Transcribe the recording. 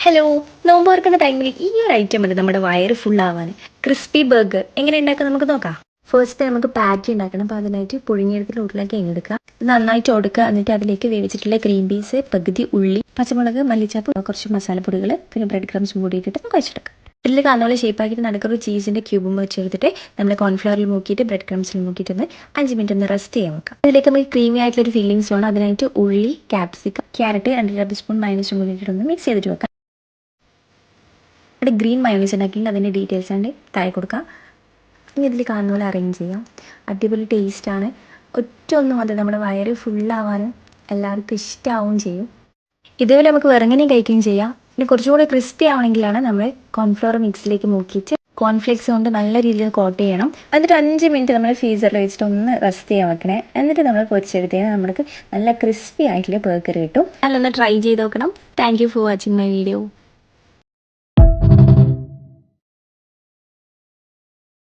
Hello, നോമ്പ് തുറക്കുന്ന ടൈമിൽ ഈ ഒരു ഐറ്റം മതി നമ്മുടെ വയറ് ഫുൾ ആവാൻ. ക്രിസ്പി ബർഗർ എങ്ങനെ ഉണ്ടാക്കുക നമുക്ക് നോക്കാം. ഫസ്റ്റ് നമുക്ക് പാറ്റി ഉണ്ടാക്കണം. അപ്പോൾ അതിനായിട്ട് പുഴുങ്ങിയെടുത്തിട്ട് ഉരുളക്കിഴങ്ങ് എടുക്കുക. ഇത് നന്നായിട്ട് ഒടുക്കുക. എന്നിട്ട് അതിലേക്ക് വേവിച്ചിട്ടുള്ള ഗ്രീൻ പീസ്, പകുതി ഉള്ളി, പച്ചമുളക്, മല്ലിച്ചപ്പ്, കുറച്ച് മസാലപ്പൊടികൾ, പിന്നെ ബ്രെഡ് ക്രംസും കൂടി ഇട്ടിട്ട് നമുക്ക് വെച്ചെടുക്കാം. ഇതിൽ കാണുന്ന ഷേപ്പാക്കിയിട്ട് നടക്കൊരു ചീസിൻ്റെ ക്യൂബും വെച്ചെടുത്തിട്ട് നമ്മൾ കോൺഫ്ലവറിൽ മുക്കിയിട്ട് ബ്രെഡ് ക്രംസിൽ മുക്കിയിട്ടൊന്ന് 5 മിനിറ്റ് ഒന്ന് റെസ്റ്റ് ചെയ്യാൻ വെക്കാം. അതിലേക്ക് നമുക്ക് ക്രീമി ആയിട്ടുള്ളൊരു ഫീലിങ്സ് വേണം. അതിനായിട്ട് ഉള്ളി, ക്യാപ്സിക്കം, ക്യാരറ്റ് 2 ടേബിൾ സ്പൂൺ മൈനസും കൂടി ഇട്ടിട്ടൊന്ന് മിക്സ് ചെയ്തിട്ട് വെക്കാം. ഇവിടെ ഗ്രീൻ മയോണൈസ് ഉണ്ടാക്കിയിട്ട് അതിൻ്റെ ഡീറ്റെയിൽസ് ഉണ്ട് താഴെ കൊടുക്കാം. ഇനി ഇതിൽ കാണുന്ന പോലെ അറേഞ്ച് ചെയ്യാം. അടിപൊളി ടേസ്റ്റാണ്. ഒന്നും മതി നമ്മുടെ വയറ് ഫുള്ളാവാനും എല്ലാവർക്കും ഇഷ്ടമാവുകയും ചെയ്യും. ഇതേപോലെ നമുക്ക് വേറെങ്ങനെയും കഴിക്കുകയും ചെയ്യാം. പിന്നെ കുറച്ചുകൂടി ക്രിസ്പി ആവണമെങ്കിലാണ് നമ്മൾ കോൺഫ്ലവർ മിക്സിലേക്ക് മുക്കിയിട്ട് കോൺഫ്ലേക്സ് കൊണ്ട് നല്ല രീതിയിൽ കോട്ട് ചെയ്യണം. എന്നിട്ട് 5 മിനിറ്റ് നമ്മൾ ഫ്രീസറിൽ വെച്ചിട്ട് ഒന്ന് റെസ്റ്റ് ചെയ്യാൻ വെക്കണേ. എന്നിട്ട് നമ്മൾ പൊരിച്ചെടുത്തതിന് നമുക്ക് നല്ല ക്രിസ്പി ആയിട്ടുള്ള ബർഗർ കിട്ടും. അല്ലൊന്ന് ട്രൈ ചെയ്ത് നോക്കണം. Thank you for watching my video.